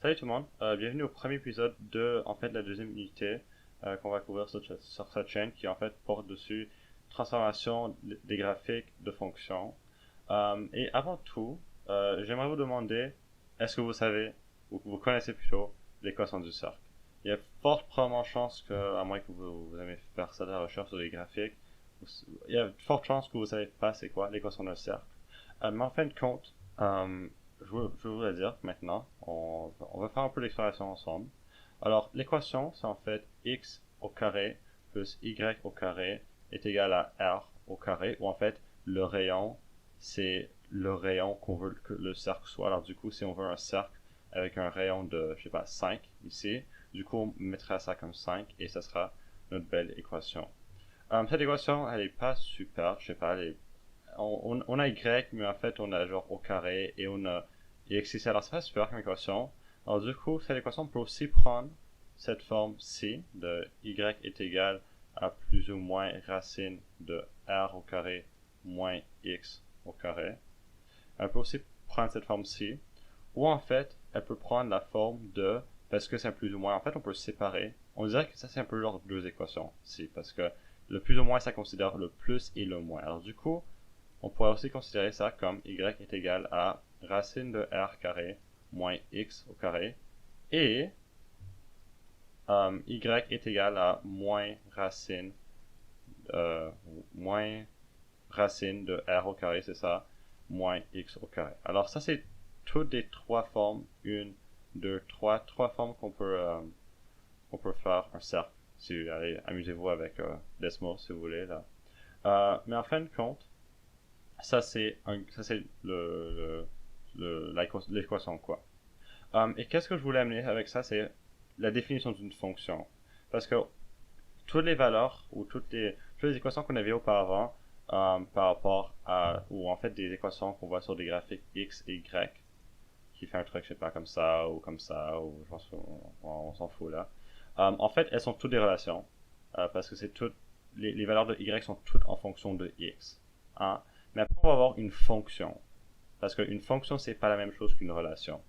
Salut tout le monde, bienvenue au premier épisode de la deuxième unité qu'on va couvrir sur cette chaîne qui en fait porte dessus transformation des graphiques de fonctions. Et avant tout, j'aimerais vous demander, est-ce que vous savez, ou que vous connaissez plutôt, l'équation du cercle? Il y a fort probablement chance que, à moins que vous aimez faire ça de la recherche sur les graphiques, il y a de fortes chances que vous savez pas c'est quoi l'équation d'un cercle. Mais en fin de compte, je voudrais dire maintenant, on va faire un peu l'exploration ensemble. Alors, l'équation, c'est en fait x au carré plus y au carré est égal à r au carré, ou en fait, le rayon, c'est le rayon qu'on veut que le cercle soit. Alors, du coup, si on veut un cercle avec un rayon de, je sais pas, 5 ici, du coup, on mettra ça comme 5 et ça sera notre belle équation. Cette équation, elle est pas super, je sais pas, on a y, mais en fait, on a genre au carré et on a x ici. Alors, c'est pas super comme équation. Alors, du coup, cette équation peut aussi prendre cette forme ci de y est égal à plus ou moins racine de r au carré moins x au carré. Elle peut aussi prendre cette forme ci, ou en fait, elle peut prendre la forme de, parce que c'est un plus ou moins, en fait, on peut séparer. On dirait que ça, c'est un peu genre deux équations ci, parce que le plus ou moins, ça considère le plus et le moins. Alors, du coup, on pourrait aussi considérer ça comme y est égal à racine de r carré moins x au carré et y est égal à euh, moins racine de r au carré, c'est ça, moins x au carré. Alors ça c'est toutes les trois formes, une, deux, trois formes qu'on peut faire un cercle. Si, allez, amusez-vous avec Desmos si vous voulez là. Mais en fin de compte, ça c'est l'équation quoi. Et qu'est-ce que je voulais amener avec ça, c'est la définition d'une fonction. Parce que toutes les valeurs ou toutes les équations qu'on avait auparavant par rapport à, ou en fait des équations qu'on voit sur des graphiques x et y, qui fait un truc, je sais pas, comme ça, ou je pense qu'on s'en fout là. En fait, elles sont toutes des relations, parce que c'est toutes, les valeurs de y sont toutes en fonction de x. Hein? Mais après, on va avoir une fonction. Parce qu'une fonction, c'est pas la même chose qu'une relation.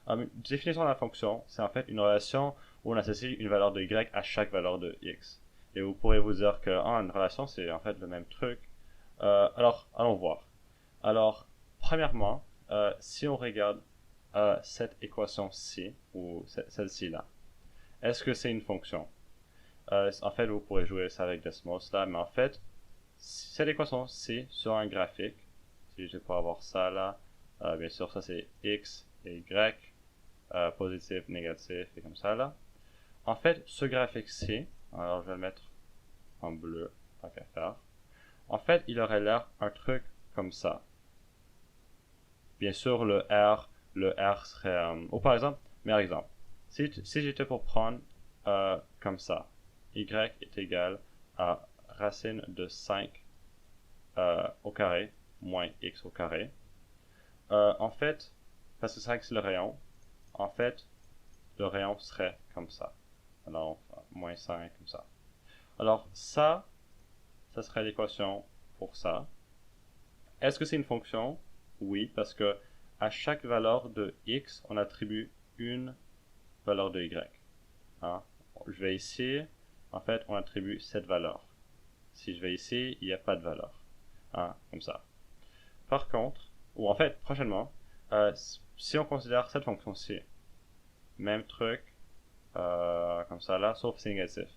Une définition de la fonction, c'est en fait une relation où on associe une valeur de y à chaque valeur de x. Et vous pourrez vous dire que une relation, c'est en fait le même truc. Alors, allons voir. Alors, premièrement, si on regarde cette équation-ci, ou celle-ci là, est-ce que c'est une fonction? En fait, vous pourrez jouer ça avec Desmos là, mais en fait, cette équation-ci sur un graphique, si je peux avoir ça là, bien sûr, ça c'est x et y, positif, négatif, et comme ça là. En fait, ce graphique-ci, alors je vais le mettre en bleu, tant qu'à faire. En fait, il aurait l'air un truc comme ça. Bien sûr, le R serait, ou par exemple, meilleur exemple. Si j'étais pour prendre comme ça, y est égal à racine de 5 au carré moins x au carré. En fait, parce que 5 c'est le rayon, en fait, le rayon serait comme ça. Alors, moins 5 comme ça. Alors, ça serait l'équation pour ça. Est-ce que c'est une fonction? Oui, parce que à chaque valeur de x, on attribue une valeur de y. Hein? Je vais ici, en fait, on attribue cette valeur. Si je vais ici, il n'y a pas de valeur. Hein? Comme ça. Par contre, ou en fait, prochainement, si on considère cette fonction-ci, même truc, comme ça là, sauf c'est négatif.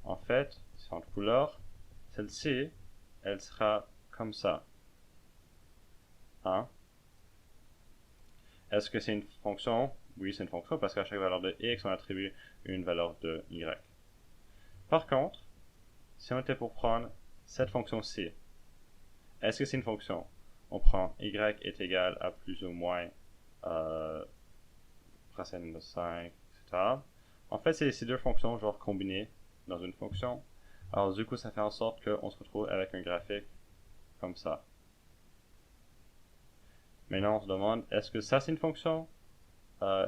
En fait, si on couleur, celle-ci, elle sera comme ça. Hein? Est-ce que c'est une fonction? Oui, c'est une fonction parce qu'à chaque valeur de x, on attribue une valeur de y. Par contre, si on était pour prendre cette fonction-ci, est-ce que c'est une fonction? On prend y est égal à plus ou moins racine de 5, etc. En fait, c'est ces deux fonctions genre combinées dans une fonction. Alors du coup, ça fait en sorte qu'on se retrouve avec un graphique comme ça. Maintenant, on se demande, est-ce que ça c'est une fonction?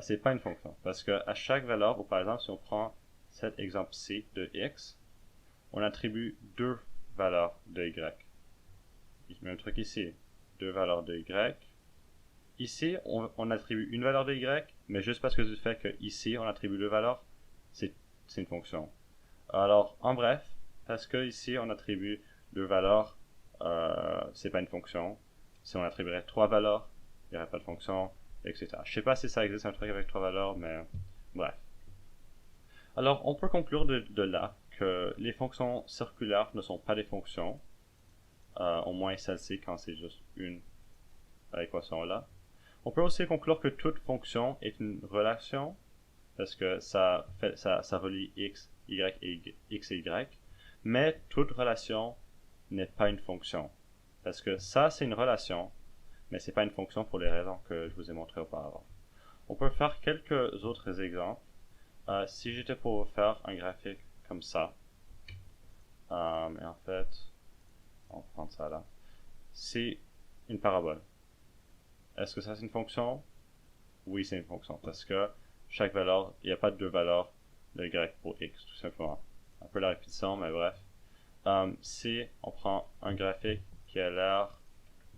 C'est pas une fonction. Parce que à chaque valeur, ou par exemple, si on prend cet exemple-ci de x, on attribue deux valeurs de y. Même truc ici, deux valeurs de y. Ici, on attribue une valeur de y mais juste parce que du fait que ici on attribue deux valeurs, c'est une fonction. Alors, en bref, parce que ici on attribue deux valeurs, c'est pas une fonction. Si on attribuerait trois valeurs, il n'y aurait pas de fonction, etc. Je sais pas si ça existe un truc avec trois valeurs, mais bref. Alors, on peut conclure de là que les fonctions circulaires ne sont pas des fonctions, au moins celle-ci quand c'est juste une équation là. On peut aussi conclure que toute fonction est une relation, parce que ça relie x, y et x et y, mais toute relation n'est pas une fonction. Parce que ça, c'est une relation, mais c'est pas une fonction pour les raisons que je vous ai montrées auparavant. On peut faire quelques autres exemples. Si j'étais pour vous faire un graphique comme ça, et en fait, on va prendre ça là, c'est une parabole. Est-ce que ça c'est une fonction? Oui, c'est une fonction, parce que chaque valeur, il n'y a pas de deux valeurs de y pour x, tout simplement. Un peu la répétition, mais bref. Si on prend un graphique qui a l'air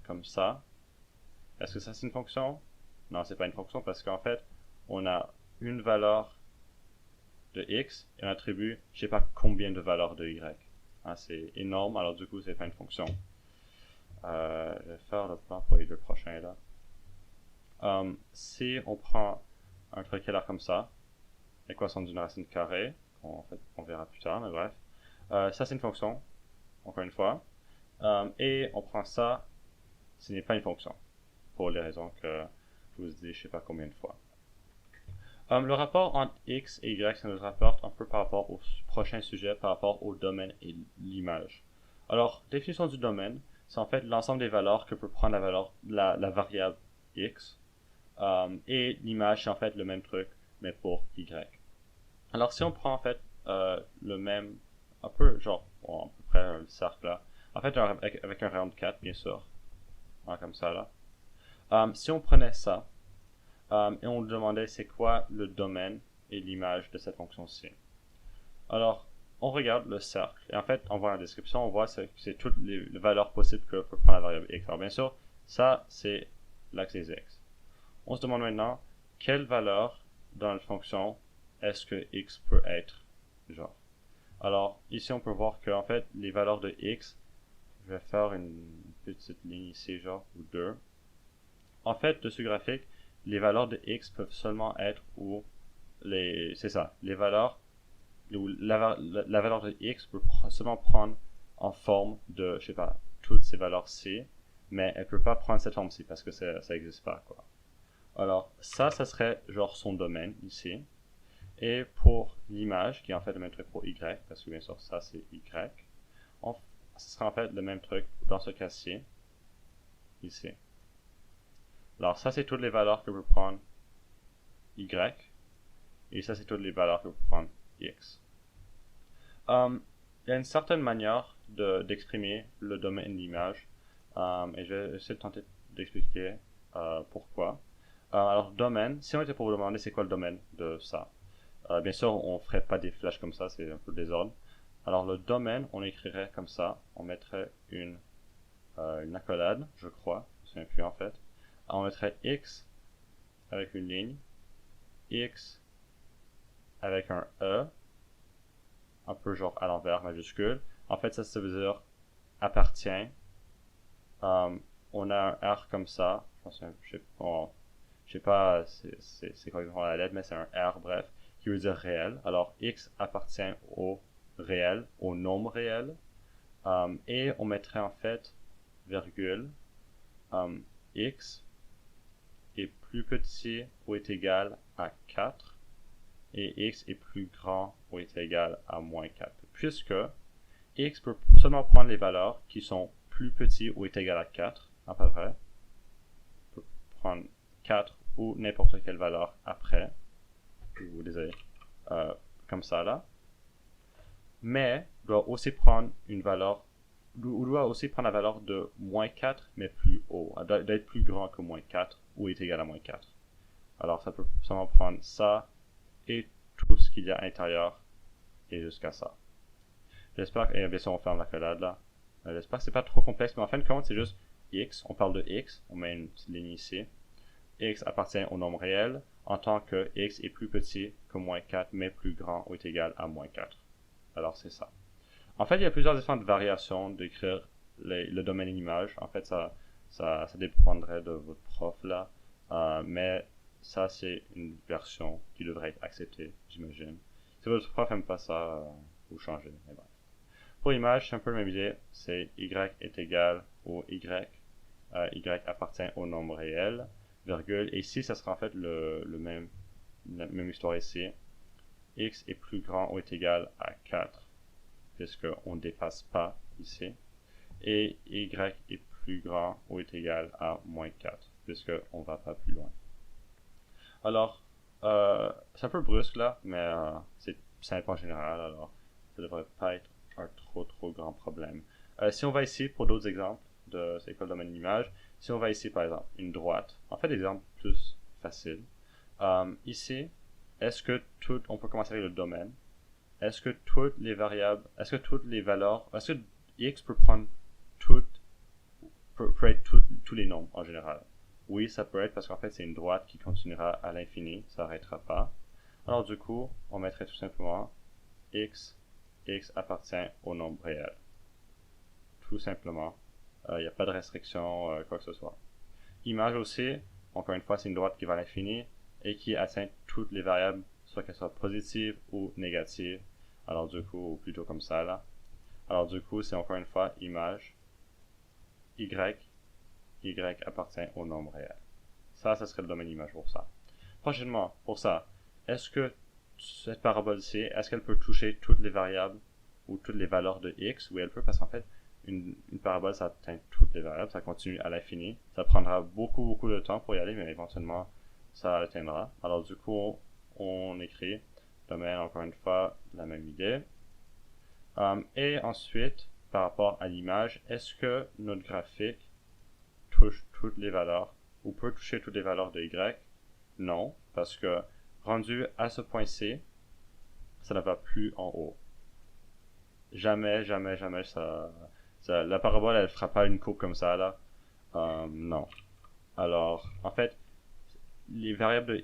comme ça, est-ce que ça c'est une fonction? Non, c'est pas une fonction, parce qu'en fait, on a une valeur de x et on attribue je sais pas combien de valeurs de y. C'est énorme, alors du coup c'est pas une fonction. Je vais faire le plan pour les deux prochains là. Si on prend un truc qui a l'air comme ça, l'équation d'une racine carrée, en fait on verra plus tard, mais bref. Ça c'est une fonction, encore une fois. Et on prend ça, ce n'est pas une fonction, pour les raisons que je vous ai dit je sais pas combien de fois. Le rapport entre x et y, ça nous rapporte un peu par rapport au prochain sujet, par rapport au domaine et l'image. Alors, définition du domaine, c'est en fait l'ensemble des valeurs que peut prendre la variable x. Et l'image, c'est en fait le même truc, mais pour y. Alors, si on prend en fait le même, un peu genre, bon, à peu près le cercle là, en fait avec un rayon de 4, bien sûr, comme ça là. Si on prenait ça, et on demandait c'est quoi le domaine et l'image de cette fonction-ci. Alors, on regarde le cercle, et en fait, on voit la description, on voit que c'est toutes les valeurs possibles que peut prendre la variable x. Alors, bien sûr, ça, c'est l'axe des x. On se demande maintenant, quelle valeur dans la fonction est-ce que x peut être, genre. Alors, ici, on peut voir que, en fait, les valeurs de x, je vais faire une petite ligne ici, genre, ou deux. En fait, de ce graphique, les valeurs de x peuvent seulement être où c'est ça, les valeurs où la valeur de x peut seulement prendre en forme de, je sais pas, toutes ces valeurs-ci, mais elle peut pas prendre cette forme-ci parce que ça n'existe pas, quoi. Alors, ça serait genre son domaine ici. Et pour l'image, qui est en fait le même truc pour y, parce que bien sûr ça c'est y, ce sera en fait le même truc dans ce cas-ci, ici. Alors ça c'est toutes les valeurs que peut prendre y, et ça c'est toutes les valeurs que peut prendre x. Il y a une certaine manière d'exprimer le domaine de l'image, et je vais essayer de tenter d'expliquer pourquoi. Alors domaine, si on était pour vous demander c'est quoi le domaine de ça, bien sûr on ferait pas des flèches comme ça, c'est un peu le désordre. Alors le domaine, on écrirait comme ça, on mettrait une accolade, je crois, je me souviens plus en fait. Alors, on mettrait x avec une ligne, x avec un e, un peu genre à l'envers, majuscule. En fait, ça veut dire appartient. On a un R comme ça. Je sais pas c'est quoi exactement la lettre, mais c'est un R, bref, qui veut dire réel. Alors, x appartient au réel, au nombre réel. Et on mettrait en fait virgule x est plus petit ou est égal à 4 et x est plus grand ou est égal à moins 4. Puisque x peut seulement prendre les valeurs qui sont plus petits ou est égal à 4, à peu près. On peut prendre 4 ou n'importe quelle valeur après. Ou désolé, comme ça là. Mais doit aussi prendre une valeur, ou doit aussi prendre la valeur de moins 4, mais plus haut. D'être plus grand que moins 4 ou est égal à moins 4. Alors ça peut seulement prendre ça et tout ce qu'il y a à l'intérieur et jusqu'à ça. J'espère que, et bien sûr on ferme l'accolade là. J'espère que c'est pas trop complexe, mais en fin de compte c'est juste x, on parle de x, on met une petite ligne ici. X appartient au nombre réel, en tant que x est plus petit que moins 4, mais plus grand ou est égal à moins 4. Alors c'est ça. En fait, il y a plusieurs différentes variations d'écrire le domaine image. En fait, ça dépendrait de votre prof là. Mais ça, c'est une version qui devrait être acceptée, j'imagine. Si votre prof n'aime pas ça, vous changez. Mais bref. Pour image, c'est un peu la même idée. C'est y est égal au y. Y appartient au nombre réel, virgule. Et ici, ça sera en fait la même histoire ici. X est plus grand ou est égal à 4, puisqu'on ne dépasse pas ici. Et y est plus grand ou est égal à moins 4, puisqu'on ne va pas plus loin. Alors, c'est un peu brusque là, mais c'est simple en général, alors ça devrait pas être un trop grand problème. Si on va ici pour d'autres exemples de c'est quoi le domaine d'image, si on va ici par exemple une droite, en fait des exemples plus faciles. Ici, est-ce que on peut commencer avec le domaine. Est-ce que toutes les variables, est-ce que toutes les valeurs, est-ce que x peut prendre peut être tous les nombres en général? Oui, ça peut être parce qu'en fait c'est une droite qui continuera à l'infini, ça n'arrêtera pas. Alors du coup, on mettrait tout simplement x appartient au nombre réel. Tout simplement. Il n'y a pas de restriction, quoi que ce soit. Image aussi, encore une fois, c'est une droite qui va à l'infini et qui atteint toutes les variables, soit qu'elles soient positives ou négatives. Alors du coup, ou plutôt comme ça là. Alors du coup, c'est encore une fois image y appartient au nombre réel. Ça serait le domaine image pour ça. Prochainement, pour ça, est-ce que cette parabole-ci, est-ce qu'elle peut toucher toutes les variables ou toutes les valeurs de x? Oui, elle peut, parce qu'en fait, une parabole, ça atteint toutes les variables, ça continue à l'infini. Ça prendra beaucoup de temps pour y aller, mais éventuellement, ça atteindra. Alors du coup, on écrit domaine, encore une fois, la même idée. Et ensuite, par rapport à l'image, est-ce que notre graphique touche toutes les valeurs ou peut toucher toutes les valeurs de y? Non, parce que rendu à ce point-ci, ça ne va plus en haut. Jamais la parabole, elle fera pas une courbe comme ça, là. Non. Alors, en fait, les variables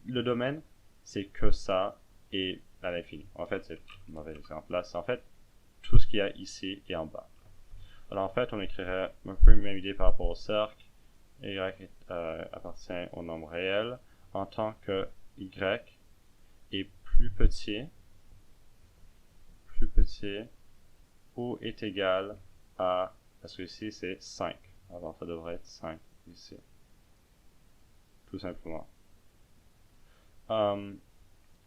le domaine, c'est que ça et à l'infini. En fait, c'est un mauvais exemple là. C'est en fait tout ce qu'il y a ici et en bas. Alors, en fait, on écrirait un peu la même idée par rapport au cercle. Y appartient au nombre réel en tant que y est plus petit ou est égal à, parce que ici c'est 5, alors ça devrait être 5 ici, tout simplement.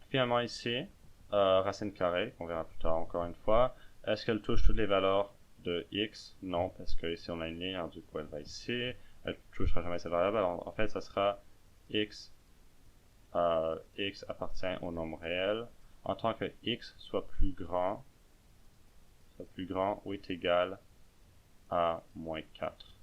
Finalement ici, racine carrée, qu'on verra plus tard encore une fois, est-ce qu'elle touche toutes les valeurs de x? Non, parce que ici on a une ligne, alors du coup elle va ici, elle touchera jamais cette variable, alors en fait ça sera x appartient au nombre réel en tant que x soit plus grand ou est égal à moins 4.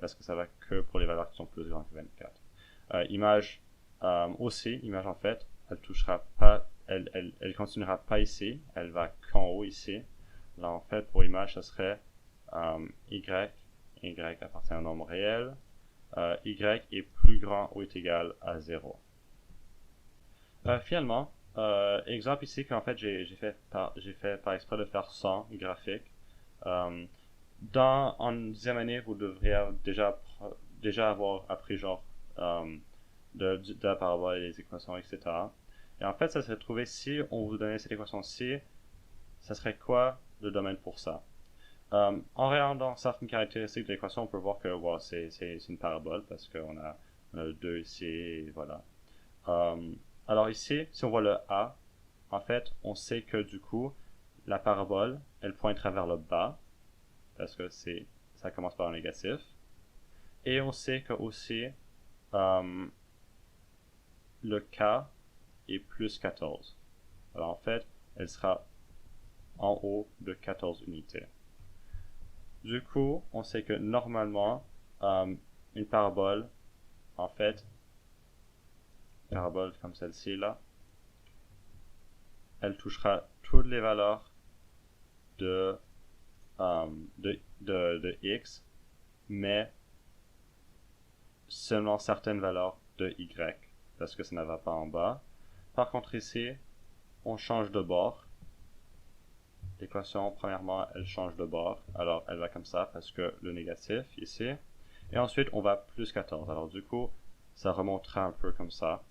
Parce que ça va que pour les valeurs qui sont plus grandes que 24. Image image en fait, elle touchera pas, elle continuera pas ici, elle va qu'en haut ici. Là en fait pour image ça serait y appartient au nombre réel, y est plus grand ou est égal à 0. Finalement, exemple ici qu'en fait j'ai fait par exprès de faire sans graphique. En dixième année, vous devriez déjà avoir appris genre de la parabole et les équations, etc. Et en fait, ça serait trouvé si on vous donnait cette équation-ci, ça serait quoi le domaine pour ça? En regardant certaines caractéristiques de l'équation, on peut voir que wow, c'est une parabole parce qu'on a le 2 ici, et voilà. Alors ici, si on voit le A, en fait, on sait que du coup, la parabole, elle pointera vers le bas, parce que ça commence par un négatif. Et on sait que aussi, le K est plus 14. Alors en fait, elle sera en haut de 14 unités. Du coup, on sait que normalement, une parabole, en fait, une parabole comme celle-ci là, elle touchera toutes les valeurs de x, mais seulement certaines valeurs de y, parce que ça ne va pas en bas. Par contre ici, on change de bord. L'équation, premièrement, elle change de bord, alors elle va comme ça, parce que le négatif, ici. Et ensuite, on va plus 14. Alors du coup, ça remontera un peu comme ça.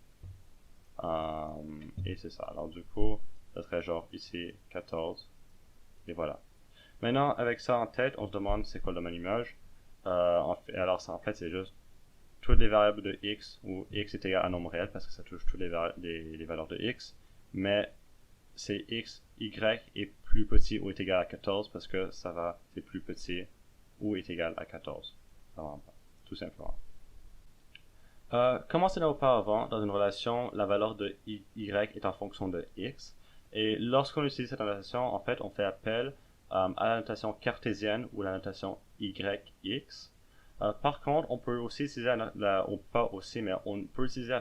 Et c'est ça. Alors du coup, ça serait genre ici 14. Et voilà. Maintenant, avec ça en tête, on se demande c'est quoi le domaine image. Alors ça en fait, c'est juste toutes les variables de x, où x est égal à un nombre réel, parce que ça touche toutes les valeurs de x. Mais c'est x, y est plus petit ou est égal à 14, parce que c'est plus petit ou est égal à 14. Tout simplement. Comme mentionné auparavant, dans une relation, la valeur de y est en fonction de x. Et lorsqu'on utilise cette notation, en fait, on fait appel à la notation cartésienne ou la notation yx. Par contre, on peut aussi utiliser on peut utiliser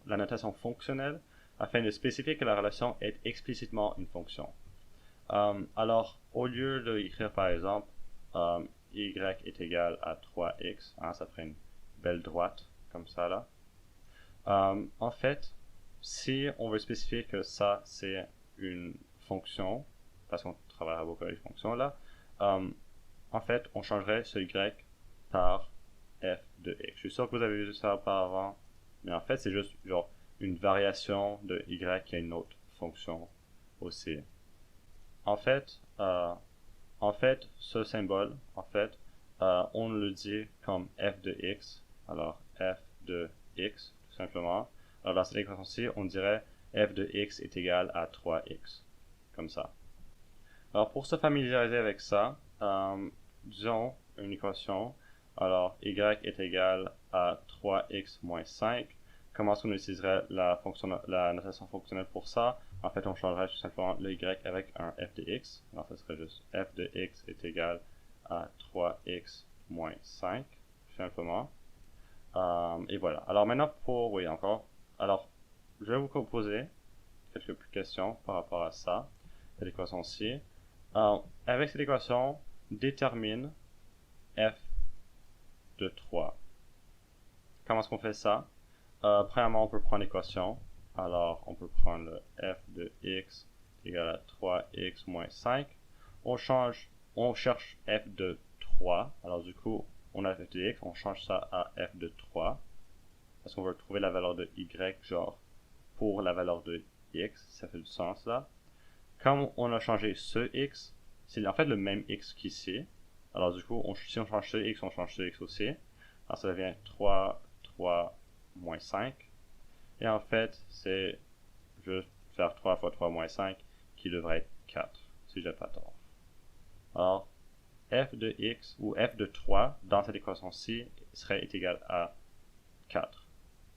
la notation fonctionnelle afin de spécifier que la relation est explicitement une fonction. Alors, au lieu d'écrire par exemple y est égal à 3x, ça ferait une belle droite comme ça là. En fait, si on veut spécifier que ça c'est une fonction, parce qu'on travaillera beaucoup avec les fonctions là, en fait on changerait ce y par f de x. Je suis sûr que vous avez vu ça auparavant, mais en fait c'est juste genre une variation de y qui a une autre fonction aussi. En fait, ce symbole, on le dit comme f de x. Alors, f de x, tout simplement. Alors, dans cette équation-ci, on dirait f de x est égal à 3x. Comme ça. Alors, pour se familiariser avec ça, disons une équation. Alors, y est égal à 3x moins 5. Comment est-ce qu'on utiliserait la notation fonctionnelle pour ça? En fait, on changerait tout simplement le y avec un f de x. Alors, ça serait juste f de x est égal à 3x moins 5, tout simplement. Et voilà. Alors maintenant, Alors, je vais vous poser quelques questions par rapport à ça, cette équation-ci. Avec cette équation, détermine f de 3. Comment est-ce qu'on fait ça? Premièrement, on peut prendre l'équation. Alors, on peut prendre le f de x égal à 3x moins 5. On cherche f de 3. Alors, du coup, on a f de x, on change ça à f de 3. Parce qu'on veut trouver la valeur de y, genre, pour la valeur de x. Ça fait du sens, là. Comme on a changé ce x, c'est en fait le même x qu'ici. Alors, du coup, si on change ce x, on change ce x aussi. Alors, ça devient 3 moins 5. Et en fait, c'est juste faire 3 fois 3 moins 5 qui devrait être 4, si j'ai pas tort. Alors, f de x ou f de 3 dans cette équation-ci serait égal à 4.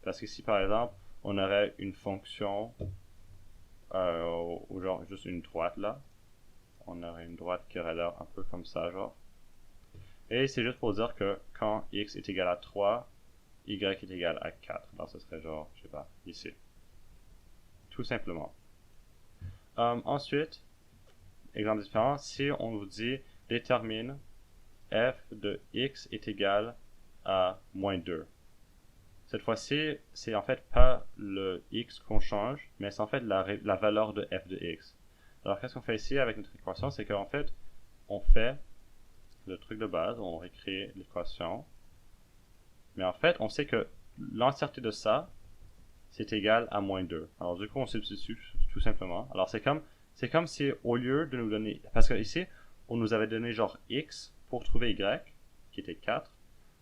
Parce que si par exemple, on aurait une fonction, ou genre juste une droite là, on aurait une droite qui aurait l'air un peu comme ça, genre. Et c'est juste pour dire que quand x est égal à 3, y est égal à 4. Alors ce serait genre, je sais pas, ici. Tout simplement. Ensuite, exemple différent, si on vous dit détermine f de x est égal à moins 2. Cette fois-ci, c'est en fait pas le x qu'on change, mais c'est en fait la valeur de f de x. Alors qu'est-ce qu'on fait ici avec notre équation? C'est qu'en fait, on fait le truc de base, on réécrit l'équation. Mais en fait, on sait que l'entièreté de ça, c'est égal à moins 2. Alors du coup, on substitue tout simplement. Alors c'est comme si au lieu de nous donner, parce que ici, on nous avait donné genre x pour trouver y, qui était 4.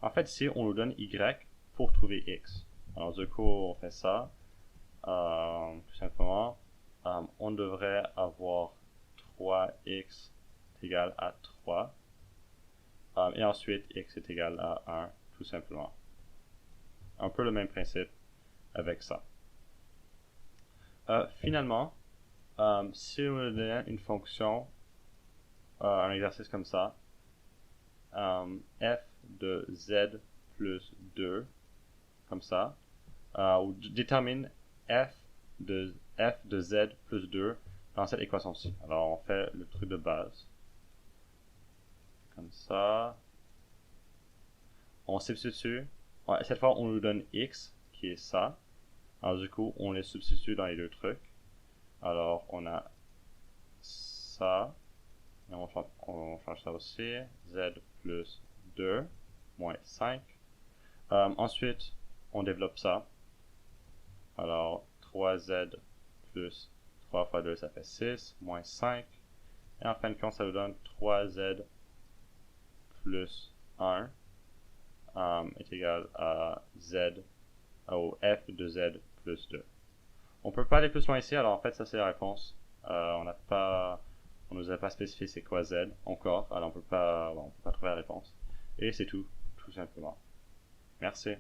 En fait, ici, on nous donne y pour trouver x. Alors du coup, on fait ça. Tout simplement, on devrait avoir 3x est égal à 3. Et ensuite, x est égal à 1, tout simplement. Un peu le même principe avec ça. Finalement, si on nous donne une fonction, un exercice comme ça, f de z plus 2, comme ça, ou détermine f de z plus 2 dans cette équation-ci. Alors on fait le truc de base. Comme ça. On substitue. Cette fois, on nous donne x, qui est ça. Alors du coup, on les substitue dans les deux trucs. Alors on a ça, et on change ça aussi, z plus 2 moins 5. Ensuite, on développe ça. Alors 3z plus 3 fois 2, ça fait 6, moins 5. Et en fin de compte, ça nous donne 3z plus 1 est égal à z, au f de z plus 2. On peut pas aller plus loin ici, alors en fait, ça c'est la réponse. On nous a pas spécifié c'est quoi z encore, alors on peut pas trouver la réponse. Et c'est tout simplement. Merci.